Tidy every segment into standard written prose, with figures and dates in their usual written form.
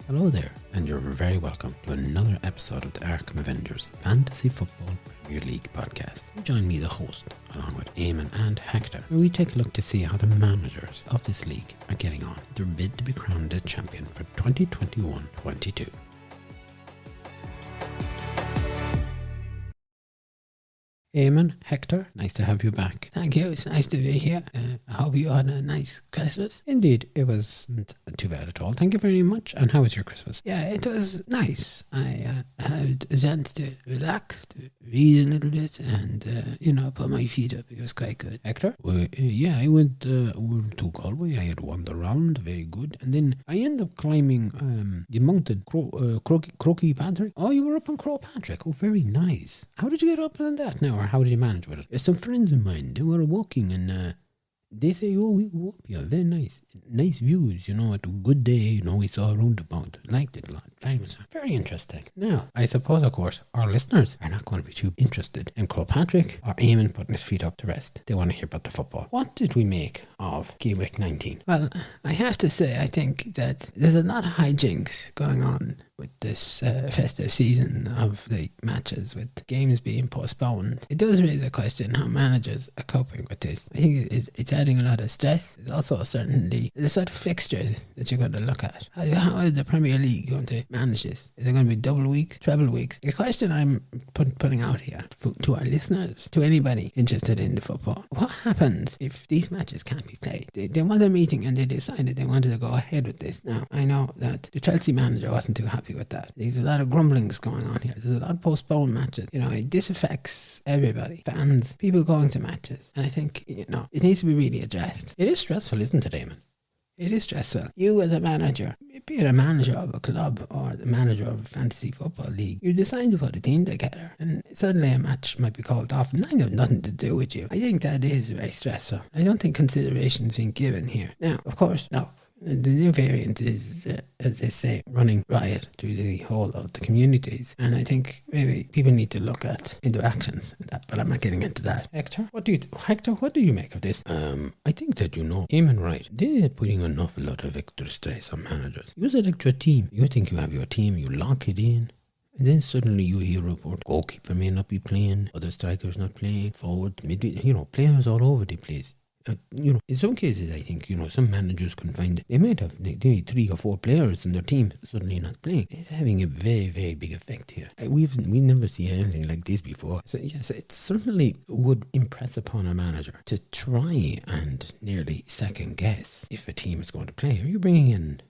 Hello there, and you're very welcome to another episode of the Arkham Avengers Fantasy Football Premier League podcast. Join me, the host, along with Eamon and Hector, where we take a look to see how the managers of this league are getting on with their bid to be crowned the champion for 2021-22. Eamon, Hector, nice to have you back. Thank you, it's nice to be here. I hope you had a nice Christmas. Indeed, it wasn't too bad at all. Thank you very much. And how was your Christmas? Yeah, it was nice. I had a chance to relax, to read a little bit and, put my feet up. It was quite good. Hector? I went over to Galway. I had wandered around, very good. And then I ended up climbing the mountain, Croaky Patrick. Oh, you were up on Crow Patrick. Oh, very nice. How did you get up on that now, or how did you manage with it? Some friends of mine, they were walking and they say, we go up here, very nice views, at a good day, we saw a roundabout. Liked it a lot. Very interesting. Now, I suppose, of course, our listeners are not going to be too interested in Crow Patrick or Eamon putting his feet up to rest. They want to hear about the football. What did we make of Gameweek 19? Well, I have to say, I think that there's a lot of hijinks going on with this festive season of the matches, with games being postponed. It does raise a question how managers are coping with this. I think it's adding a lot of stress. There's also certainly the sort of fixtures that you're going to look at. How is the Premier League going to manage this? Is it going to be double weeks, treble weeks? The question I'm putting out here to our listeners, to anybody interested in the football, what happens if these matches can't be played? They want a meeting and they decided they wanted to go ahead with this. Now, I know that the Chelsea manager wasn't too happy with that. There's a lot of grumblings going on here. There's a lot of postponed matches. This affects everybody, fans, people going to matches. And I think, it needs to be really addressed. It is stressful, isn't it, Eamon? It is stressful. You as a manager, be it a manager of a club or the manager of a fantasy football league, you decide to put a team together and suddenly a match might be called off and that has nothing to do with you. I think that is very stressful. I don't think consideration's been given here. Now, of course, no. The new variant is, as they say, running riot through the whole of the communities. And I think maybe people need to look at interactions and that, but I'm not getting into that. Hector, what do you make of this? I think that, Eamon right. They're putting an awful lot of extra stress on managers. You select your team. You think you have your team, you lock it in. And then suddenly you hear a report, goalkeeper may not be playing, other strikers not playing, forward, midfield, players all over the place. In some cases, I think, some managers can find that they might have 3 or 4 players in their team suddenly not playing. It's having a very, very big effect here. We've never seen anything like this before. So, yes, it certainly would impress upon a manager to try and nearly second guess if a team is going to play. Are you bringing in,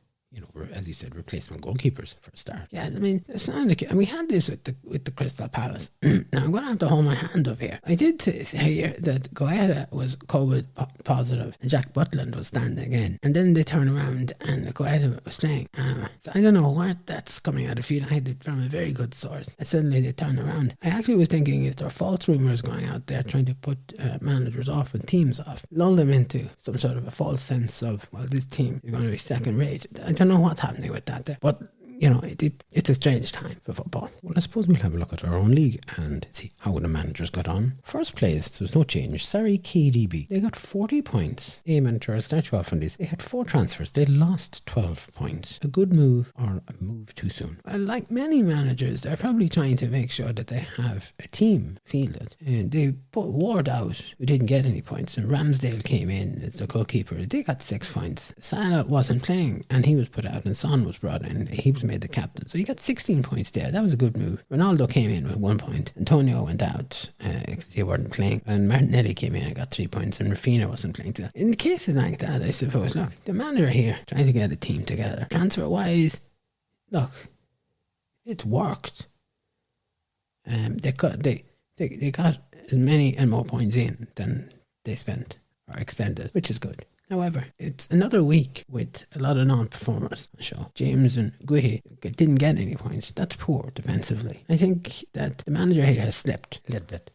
as you said, replacement goalkeepers for a start? Yeah, I mean, it's not like, and we had this with the Crystal Palace. Now, I'm going to have to hold my hand up here. I did say here that Goeta was COVID positive and Jack Butland was standing in. And then they turned around and Goeta was playing. So I don't know where that's coming out of field. I had it from a very good source. And suddenly they turned around. I actually was thinking, is there false rumours going out there trying to put managers off and teams off? Lull them into some sort of a false sense of, well, this team is going to be second rate. I don't know what's happening with that there, but it's a strange time for football. Well, I suppose we'll have a look at our own league and see how the managers got on. First place, there was no change. Sorry, KDB. They got 40 points. Eamon, Charles, start you off on this. They had 4 transfers. They lost 12 points. A good move or a move too soon? Well, like many managers, they're probably trying to make sure that they have a team fielded. And they put Ward out, who didn't get any points, and Ramsdale came in as the goalkeeper. They got 6 points. Salah wasn't playing, and he was put out, and Son was brought in. He was made the captain. So he got 16 points there. That was a good move. Ronaldo came in with 1 point. Antonio went out because they weren't playing. And Martinelli came in and got 3 points. And Rafinha wasn't playing. In cases like that, I suppose, look, the manager here trying to get a team together. Transfer-wise, look, it's worked. They got as many and more points in than they spent or expended, which is good. However, it's another week with a lot of non-performers on the show. James and Guehi didn't get any points. That's poor defensively. I think that the manager here has slipped a little bit.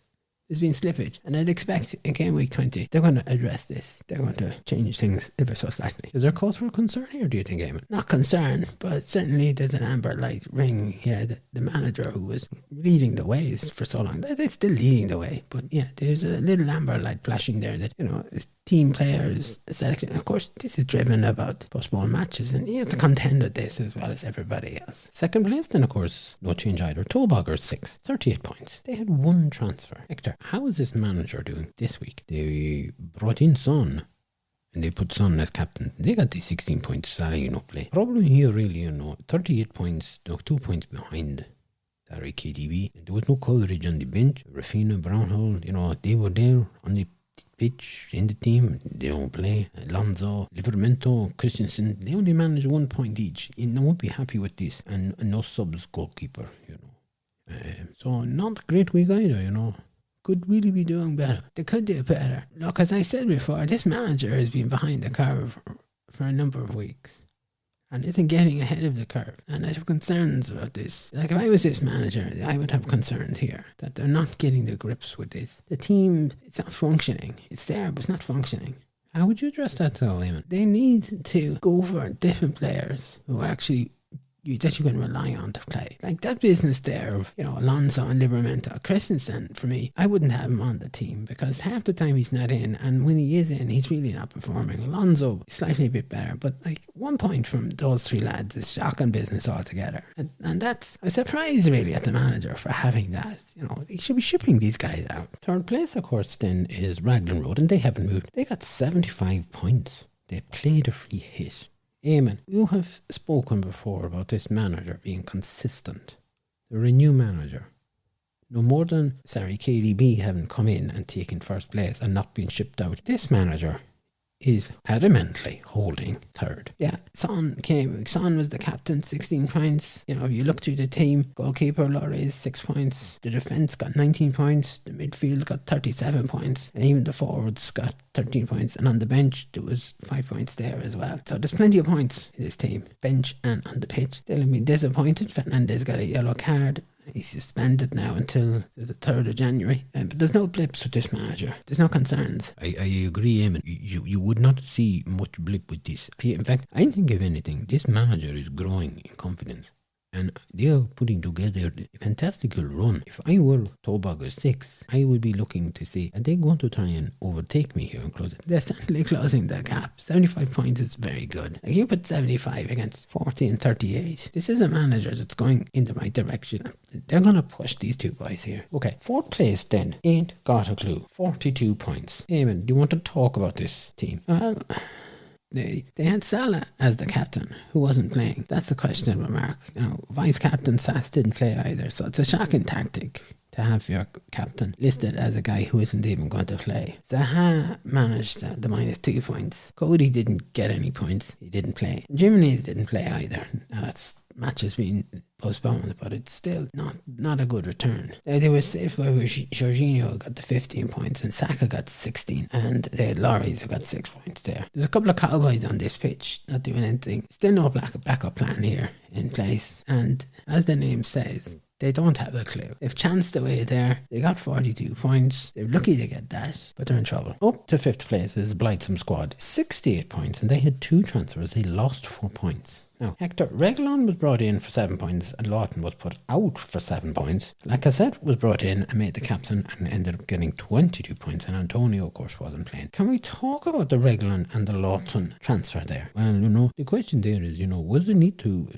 There's been slippage. And I'd expect in game week 20, they're going to address this. They're going to change things ever so slightly. Is there cause for concern here, do you think, Eamon? Not concern, but certainly there's an amber light ring here that the manager who was leading the ways for so long, they're still leading the way. But yeah, there's a little amber light flashing there that, team players selection. Of course, this is driven about postponed matches, and he has to contend with this as well as everybody else. Second place, then, of course, no change either. Tobaggers 6, 38 points. They had one transfer. Hector, how is this manager doing this week? They brought in Son, and they put Son as captain. They got the 16 points, Salah, play. Problem here, really, 38 points, 2 points behind Sarri KDB. There was no coverage on the bench. Rafina, Brownhall, they were there on the pitch in the team. They don't play. Alonso, Livramento, Christensen, they only manage 1 point each. You won't be happy with this. And no subs goalkeeper, so not a great week either, Could really be doing better. They could do better. Look, as I said before, this manager has been behind the curve for a number of weeks and isn't getting ahead of the curve. And I have concerns about this. Like, if I was this manager, I would have concerns here that they're not getting the grips with this. The team, it's not functioning. It's there, but it's not functioning. How would you address that, Eamon? They need to go for different players who are actually that you can rely on to play. Like that business there of, Alonso and Livramento. Christensen, for me, I wouldn't have him on the team because half the time he's not in, and when he is in, he's really not performing. Alonso, slightly a bit better, but 1 point from those 3 lads is shocking business altogether. And that's, I'm surprised really at the manager for having that. He should be shipping these guys out. Third place, of course, then is Raglan Road, and they haven't moved. They got 75 points. They played a free hit. Eamon, you have spoken before about this manager being consistent. They're a new manager. No more than, KDB having come in and taken first place and not being shipped out. This manager is adamantly holding third. Yeah, Son was the captain, 16 points. If you look through the team, goalkeeper Lloris 6 points, the defence got 19 points, the midfield got 37 points, and even the forwards got 13 points, and on the bench there was 5 points there as well. So there's plenty of points in this team, bench and on the pitch. They'll be disappointed. Fernandez got a yellow card. He's suspended now until the 3rd of January. But there's no blips with this manager. There's no concerns. I agree, Eamon. You would not see much blip with this. In fact, I think if anything, this manager is growing in confidence. And they are putting together a fantastical run. If I were Tobago 6, I would be looking to see, are they going to try and overtake me here and close it? They're certainly closing the gap. 75 points is very good. You put 75 against 40 and 38. This is a manager that's going in the right direction. They're going to push these 2 boys here. Okay, 4th place then. Ain't got a clue. 42 points. Eamon, do you want to talk about this team? Well, They had Salah as the captain, who wasn't playing. That's the question mark. Vice captain Sass didn't play either, so it's a shocking tactic to have your captain listed as a guy who isn't even going to play. Zaha managed the minus 2 points. Cody didn't get any points. He didn't play. Jimenez didn't play either. That's match has been postponed, but it's still not a good return. They were safe by Jorginho got the 15 points and Saka got 16, and they had Lloris who got 6 points there. There's a couple of cowboys on this pitch not doing anything. Still no backup plan here in place, and as the name says, they don't have a clue. They've chanced away there. They got 42 points. They're lucky to get that, but they're in trouble. Up to 5th place is Blightsome squad. 68 points, and they had 2 transfers. They lost 4 points. Now, Hector, Reguilon was brought in for 7 points and Lawton was put out for 7 points. Lacazette was brought in and made the captain and ended up getting 22 points, and Antonio, of course, wasn't playing. Can we talk about the Reguilon and the Lawton transfer there? Well, the question there is, was the need to,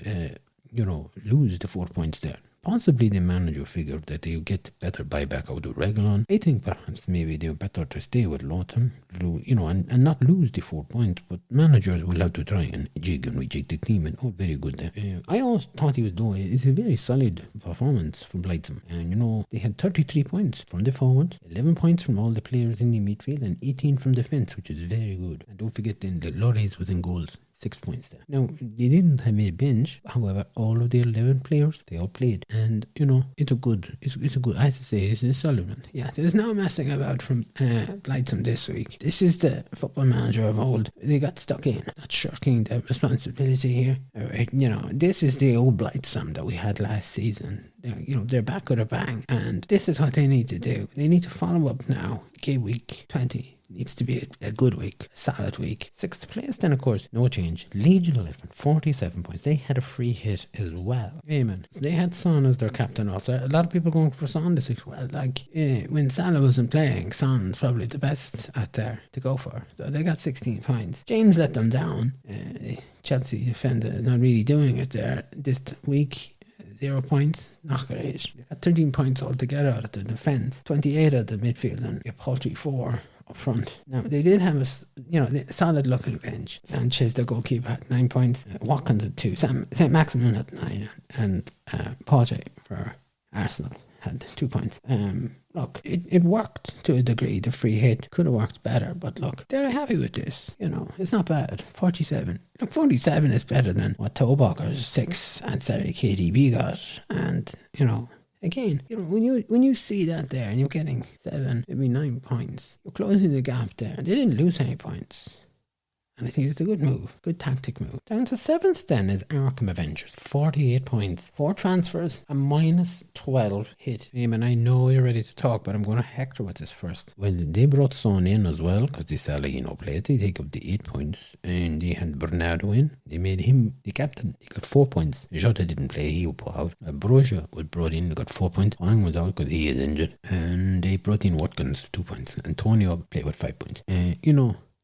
lose the 4 points there? Possibly the manager figured that they would get better buyback out of Reguilon. I think perhaps maybe they were better to stay with Lawton, and not lose the 4 points. But managers will have to try and jig and rejig the team, and very good there. I always thought he was low. It's a very solid performance from Blightsome. And they had 33 points from the forward, 11 points from all the players in the midfield, and 18 from defence, which is very good. And don't forget then that Lloris was in goals. 6 points there. Now, they didn't have a bench. However, all of the 11 players, they all played. And, it's a good, as I say, it's a solid one. Yeah, there's no messing about from Blightsome this week. This is the Football Manager of old. They got stuck in, not shirking the responsibility here. This is the old Blightsome that we had last season. They're back with a bang. And this is what they need to do. They need to follow up now. Gameweek 20. Needs to be a good week, a solid week. 6th place, then of course, no change. Legion 11, 47 points. They had a free hit as well. Eamon. So they had Son as their captain also. A lot of people going for Son this week. Well, when Salah wasn't playing, Son's probably the best out there to go for. So they got 16 points. James let them down. Chelsea defender not really doing it there this week. 0 points, not great. They got 13 points altogether out of the defence, 28 out of the midfield, and a paltry 4 up front. Now, they did have a solid looking bench. Sanchez, the goalkeeper, had 9 points. Watkins had 2. St. Maximin had 9. And Poche for Arsenal had 2 points. Look, it worked to a degree. The free hit could have worked better, but look, they're happy with this. It's not bad. 47. Look, 47 is better than what Tobacher's 6 and Sarri KDB got. And, again, when you see that there and you're getting 7, maybe 9 points, you're closing the gap there. They didn't lose any points. And I think it's a good move, good tactic move. Down to 7th then is Arkham Avengers, 48 points, 4 transfers, a minus 12 hit. Eamon, I know you're ready to talk, but I'm going to Hector with this first. Well, they brought Son in as well, because they saw play. They take up the 8 points, and they had Bernardo in. They made him the captain. He got 4 points. Jota didn't play, he was put out. Broja was brought in, got 4 points. Wang was out because he is injured. And they brought in Watkins, 2 points. Antonio played with 5 points.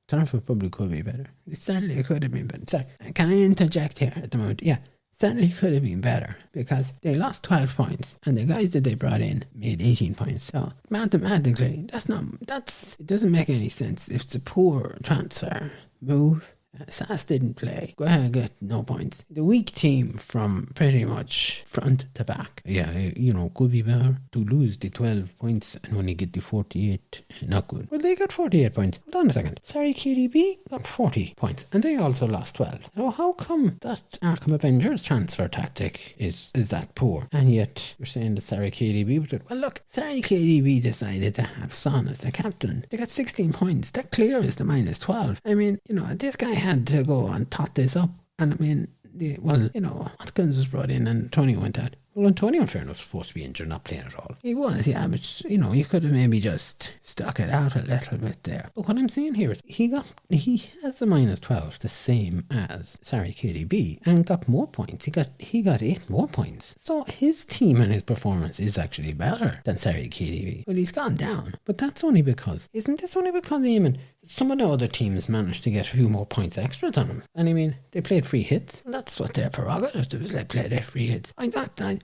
Transfer probably could be better. Certainly could have been better. Sorry, can I interject here at the moment? Yeah, certainly could have been better because they lost 12 points and the guys that they brought in made 18 points. So mathematically, it doesn't make any sense. If it's a poor transfer move, Sass didn't play. Go ahead and get no points. The weak team from pretty much front to back. Yeah, could be better. To lose the 12 points and only get the 48, not good. Well, they got 48 points. Hold on a second. Sorry, KDB got 40 points and they also lost 12. So how come that Arkham Avengers transfer tactic is that poor? And yet you're saying that Sorry KDB was it? Well, look, Sorry KDB decided to have Son as the captain. They got 16 points. That clears the minus 12. I mean, this guy had to go and tot this up. And I mean, Watkins was brought in and Antonio went out. Well, Antonio, in fairness, was supposed to be injured, not playing at all. He was, yeah, but, you could have maybe just stuck it out a little bit there. But what I'm saying here is he has a minus 12, the same as, KDB, and got more points. He got 8 more points. So his team and his performance is actually better than KDB. Well, he's gone down. But that's only because, isn't this only because, Eamon, some of the other teams managed to get a few more points extra than him? And I mean, they played free hits. And that's what their prerogative is. They played their free hits.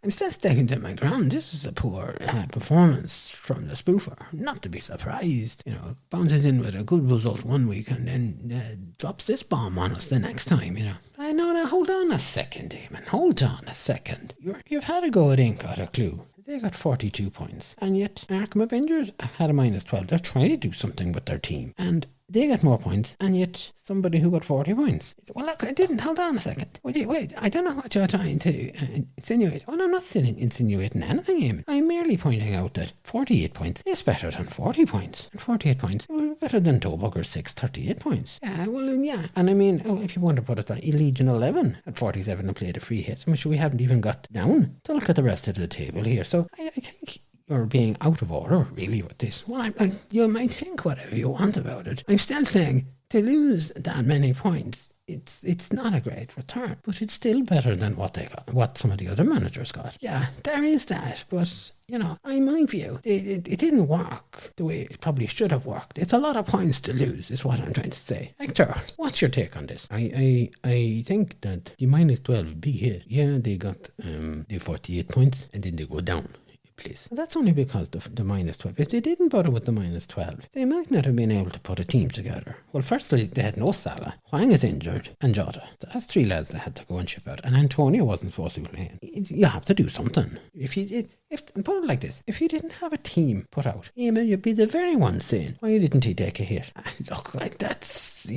I'm still sticking to my ground. This is a poor performance from the spoofer. Not to be surprised. Bounces in with a good result one week and then drops this bomb on us the next time, I know now. Hold on a second, Eamon. Hold on a second. You've had a go at Inc. Got a clue. They got 42 points. And yet Arkham Avengers had a minus 12. They're trying to do something with their team. And they got more points, and yet somebody who got 40 points. Well, look, I didn't. Hold on a second. Wait, I don't know what you're trying to insinuate. Well, I'm not insinuating anything, Eamon. I'm merely pointing out that 48 points is better than 40 points. And 48 points will be better than Tobacher's 38 points. Yeah, well, yeah. And I mean, if you want to put it on, Legion 11 at 47 and played a free hit. I'm sure we haven't even got down to look at the rest of the table here. So I think you're being out of order, really, with this. Well, you might think whatever you want about it. I'm still saying, to lose that many points, it's not a great return, but it's still better than what some of the other managers got. Yeah, there is that, but, in my view, it didn't work the way it probably should have worked. It's a lot of points to lose, is what I'm trying to say. Hector, what's your take on this? I think that the minus 12 big hit, yeah, they got the 48 points, and then they go down. Place. That's only because the minus 12. If they didn't bother with the minus 12, they might not have been able to put a team together. Well, firstly, they had no Salah. Huang is injured, and Jota. So that's 3 lads that had to go and ship out. And Antonio wasn't supposed to be playing. You have to do something. Put it like this, if you didn't have a team put out, you'd be the very one saying, why didn't he take a hit? And look, that's,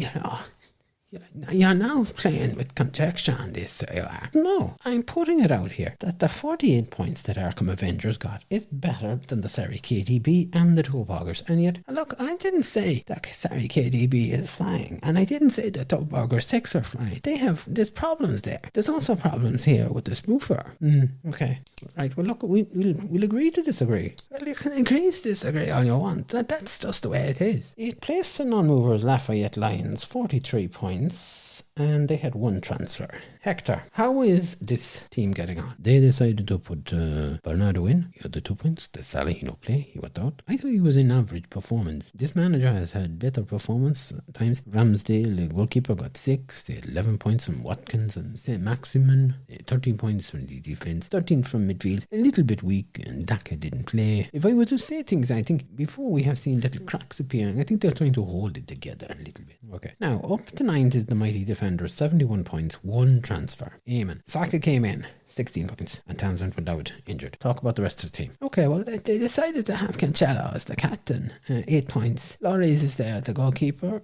You're now playing with conjecture on this, so you are. No, I'm putting it out here that the 48 points that Arkham Avengers got is better than the Surrey KDB and the Toe Boggers. And yet, look, I didn't say that Surrey KDB is flying, and I didn't say that Toe Boggers 6 are flying. There's problems there. There's also problems here with the spoofer. Okay. Right, well, look, we'll agree to disagree. Well, you can agree to disagree all you want. That's just the way it is. It placed the non-movers Lafayette Lions 43 points, and they had one transfer. Hector, how is this team getting on? They decided to put Bernardo in. He had the 2 points. The Salah, he no play. He went out. I thought he was in average performance. This manager has had better performance at times. Ramsdale, the goalkeeper, got 6. They had 11 points from Watkins and St. Maximin. 13 points from the defence. 13 from midfield. A little bit weak, and Daka didn't play. If I were to say things, I think before we have seen little cracks appearing, I think they're trying to hold it together a little bit. Okay. Now, up to 9th is the mighty defenders. 71 points. 1 transfer. Eamon. Saka came in. 16 points, and Townsend went out injured. Talk about the rest of the team. Okay, well, they decided to have Cancelo as the captain, 8 points. Lloris is there, the goalkeeper,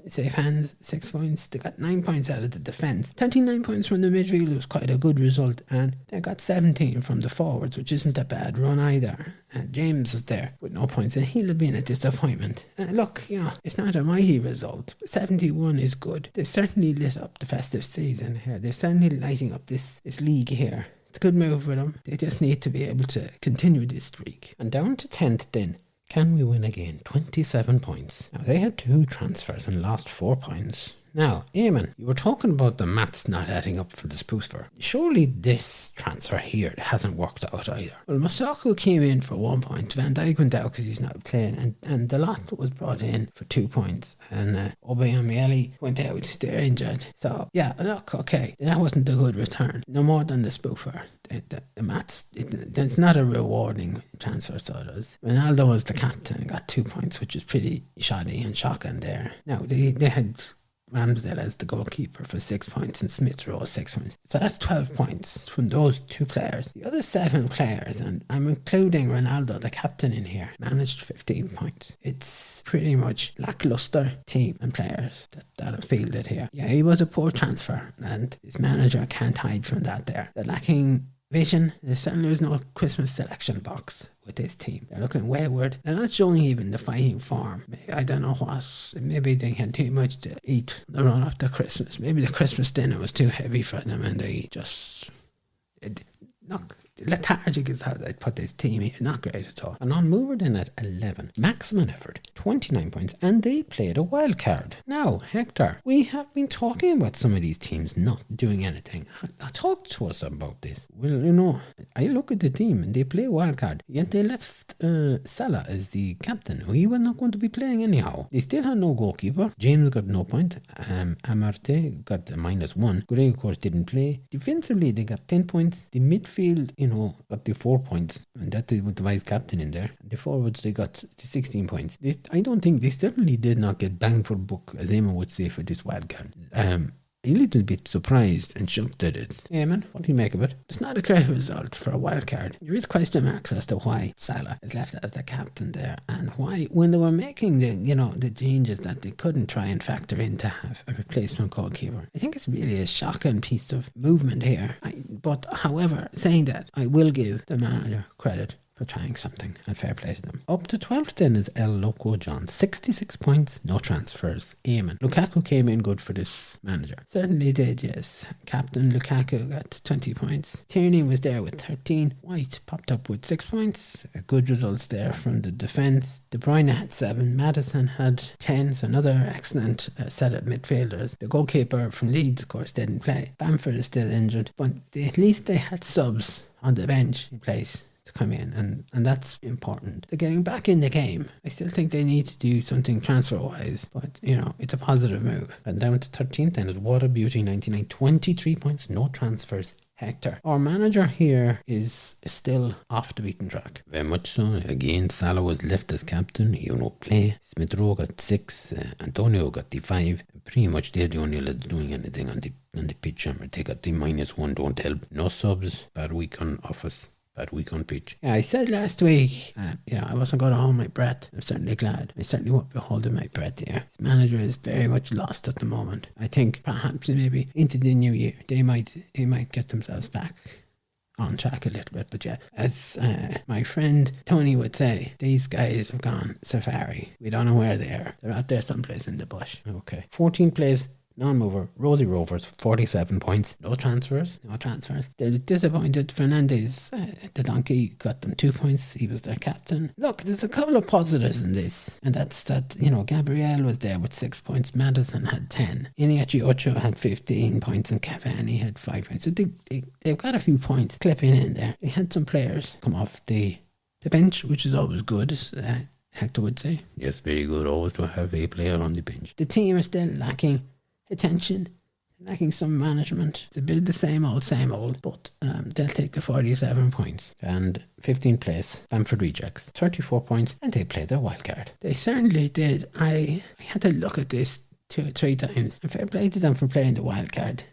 safe hands, 6 points. They got 9 points out of the defence. 39 points from the midfield was quite a good result, and they got 17 from the forwards, which isn't a bad run either. James is there with no points, and he'll have been a disappointment. Look, it's not a mighty result, but 71 is good. They certainly lit up the festive season here. They're certainly lighting up this league here. It's a good move for them. They just need to be able to continue this streak. And down to 10th then. Can we win again? 27 points. Now, they had 2 transfers and lost 4 points. Now, Eamon, you were talking about the maths not adding up for the spoofer. Surely this transfer here hasn't worked out either. Well, Masako came in for 1 point. Van Dijk went out because he's not playing. And the lot was brought in for 2 points. And Obayameli went out. They're injured. So, yeah, look, okay. That wasn't a good return. No more than the spoofer. The maths, it's not a rewarding transfer, so it is. Ronaldo was the captain and got 2 points, which is pretty shoddy and shocking there. Now, they had Ramsdale as the goalkeeper for 6 points and Smith Rowe 6 points. So that's 12 points from those 2 players. The other 7 players, and I'm including Ronaldo, the captain, in here, managed 15 points. It's pretty much lackluster team and players that are fielded here. Yeah, he was a poor transfer, and his manager can't hide from that there. They're lacking vision. There certainly is no Christmas selection box with this team. They're looking wayward. They're not showing even the fighting form. I don't know what. Maybe they had too much to eat the run up to Christmas. Maybe the Christmas dinner was too heavy for them and they just... lethargic is how I'd put this team here. Not great at all. And on mover then at 11. Maximum effort, 29 points, and they played a wild card. Now, Hector, we have been talking about some of these teams not doing anything. Talk to us about this. Well, I look at the team and they play wild card, yet they left Salah as the captain, who he was not going to be playing anyhow. They still had no goalkeeper. James got no point. Amarte got a -1. Gray, of course, didn't play. Defensively, they got 10 points. The midfield, got the 4 points, and that is with the vice captain in there. The forwards, they got the 16 points. I don't think they certainly did not get bang for buck, as Eamon would say, for this wild card. A little bit surprised and shocked at it. Eamon, what do you make of it? It's not a great result for a wild card. There is question marks as to why Salah is left as the captain there, and why, when they were making the changes, that they couldn't try and factor in to have a replacement goalkeeper. I think it's really a shocking piece of movement here. But however, saying that, I will give the manager credit for trying something, and fair play to them. Up to 12th then is El Loco John, 66 points, no transfers. Eamon. Lukaku came in good for this manager. Certainly did, yes. Captain Lukaku got 20 points. Tierney was there with 13. White popped up with 6 points. Good results there from the defence. De Bruyne had 7. Maddison had 10. So another excellent set of midfielders. The goalkeeper from Leeds, of course, didn't play. Bamford is still injured, but at least they had subs on the bench in place to come in, and that's important. They're getting back in the game. I still think they need to do something transfer wise, but it's a positive move. And down to 13th then is Water Beauty 99, 23 points, no transfers. Hector. Our manager here is still off the beaten track. Very much so. Again, Salah was left as captain. He no play. Smith Rowe got 6. Antonio got the 5. Pretty much they're the only lads doing anything on the pitch. They got the -1. Don't help. No subs. Bad week on office. bad week on pitch. Yeah, I said last week, I wasn't going to hold my breath. I'm certainly glad. I certainly won't be holding my breath here. His manager is very much lost at the moment. I think perhaps maybe into the new year, they might get themselves back on track a little bit. But yeah, as my friend Tony would say, these guys have gone safari. We don't know where they are. They're out there someplace in the bush. Okay. 14 plays, non-mover, Rosie Rovers, 47 points. No transfers. They're disappointed. Fernandez, the donkey, got them 2 points. He was their captain. Look, there's a couple of positives in this, and that's that, Gabriel was there with 6 points. Madison had 10. Iniachi Ocho had 15 points, and Cavani had 5 points. So they've got a few points clipping in there. They had some players come off the bench, which is always good, as Hector would say. Yes, very good always to have a player on the bench. The team is still lacking attention, lacking some management. It's a bit of the same old, but they'll take the 47 points. And 15th place, Bamford Rejects, 34 points, and they played their wild card. They certainly did. I had to look at this 2 or 3 times, and fair play to them for playing the wild card.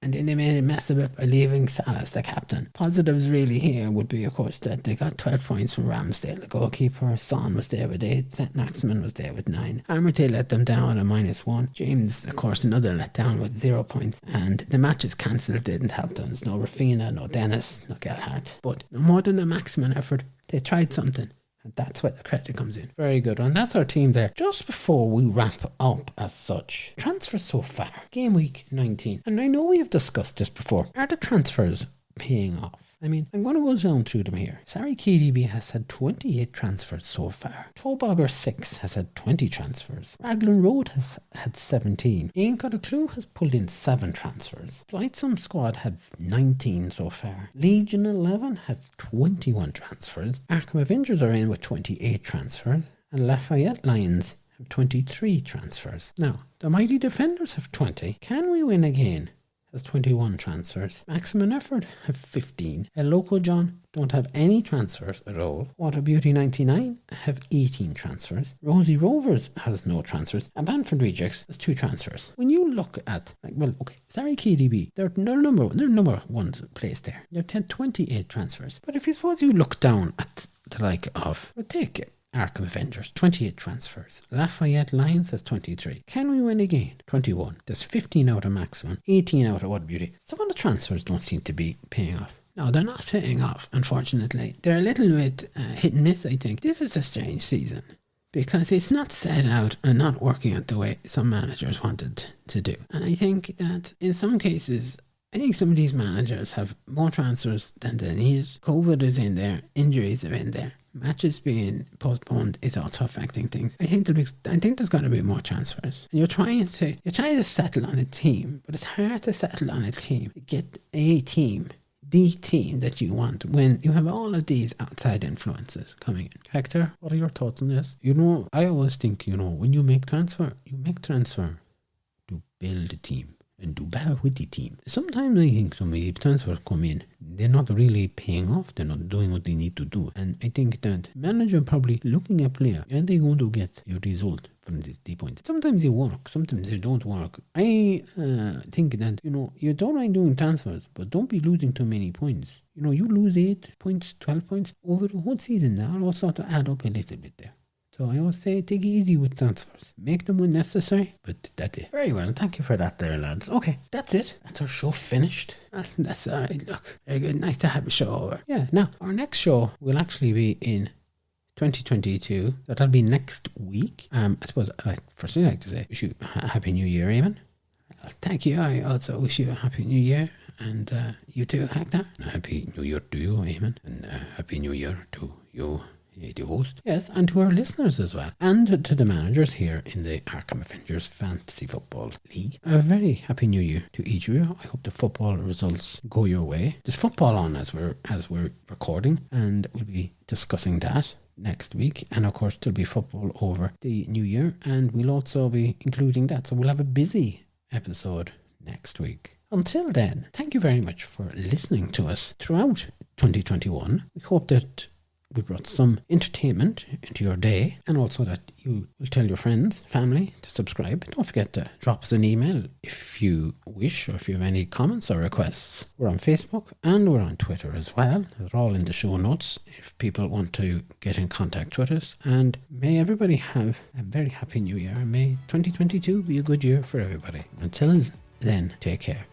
And then they made a mess of it by leaving Salah as the captain. Positives really here would be, of course, that they got 12 points from Ramsdale, the goalkeeper. Son was there with 8. St. Maximin was there with 9. Amartey let them down at -1. James, of course, another let down with 0 points. And the matches cancelled didn't help them. There's no Rafina, no Dennis, no Gerhardt. But no more than the Maximin effort, they tried something. And that's where the credit comes in. Very good. And that's our team there. Just before we wrap up as such, transfers so far. Game week 19. And I know we have discussed this before. Are the transfers paying off? I mean, I'm going to go down through them here. Sarri KDB has had 28 transfers so far. Tobogger 6 has had 20 transfers. Raglan Road has had 17. Ain't Got a Clue has pulled in 7 transfers. Blightsome Squad have 19 so far. Legion 11 have 21 transfers. Arkham Avengers are in with 28 transfers. And Lafayette Lions have 23 transfers. Now, the Mighty Defenders have 20. Can we win again? Has 21 transfers. Maximum Effort have 15. El Loco John don't have any transfers at all. Water Beauty 99 have 18 transfers. Rosie Rovers has no transfers. And Banford Rejects has 2 transfers. When you look at, Sarri KDB, they're number one place there. They've had 28 transfers. But if you suppose you look down at the like of, take it. Arkham Avengers, 28 transfers. Lafayette Lions has 23. Can we win again? 21. There's 15 out of Maximum, 18 out of What Beauty. Some of the transfers don't seem to be paying off. No, they're not paying off, unfortunately. They're a little bit hit and miss, I think. This is a strange season because it's not set out and not working out the way some managers wanted to do. And I think that in some cases, I think some of these managers have more transfers than they need. COVID is in there. Injuries are in there. Matches being postponed is also affecting things. I think there's got to be more transfers. And you're trying to settle on a team, but it's hard to settle on a team. Get a team, the team that you want when you have all of these outside influences coming in. Hector, what are your thoughts on this? I always think, when you make transfer to build a team and do better with the team. Sometimes I think some of the transfers come in, they're not really paying off, they're not doing what they need to do. And I think that manager probably looking at player, are they going to get a result from this point? Sometimes they work, sometimes they don't work. I think that, you don't mind doing transfers, but don't be losing too many points. You lose 8 points, 12 points over the whole season, that will sort of add up a little bit there. So I always say take it easy with transfers. Make them when necessary, but that's it. Very well, thank you for that there, lads. Okay, that's it. That's our show finished. That's all right, look. Very good, nice to have a show over. Yeah, now, our next show will actually be in 2022. That'll be next week. I suppose, firstly, I'd like to say, wish you a Happy New Year, Eamon. Thank you. I also wish you a Happy New Year. And you too, Hector. Happy New Year to you, Eamon. And Happy New Year to you, the host. Yes, and to our listeners as well. And to the managers here in the Arkham Avengers Fantasy Football League. A very happy new year to each of you. I hope the football results go your way. There's football on as we're recording, and we'll be discussing that next week. And of course there'll be football over the new year, and we'll also be including that. So we'll have a busy episode next week. Until then, thank you very much for listening to us throughout 2021. We hope that we brought some entertainment into your day, and also that you will tell your friends, family to subscribe. Don't forget to drop us an email if you wish, or if you have any comments or requests. We're on Facebook and we're on Twitter as well. They're all in the show notes if people want to get in contact with us. And may everybody have a very happy new year, and may 2022 be a good year for everybody. Until then, take care.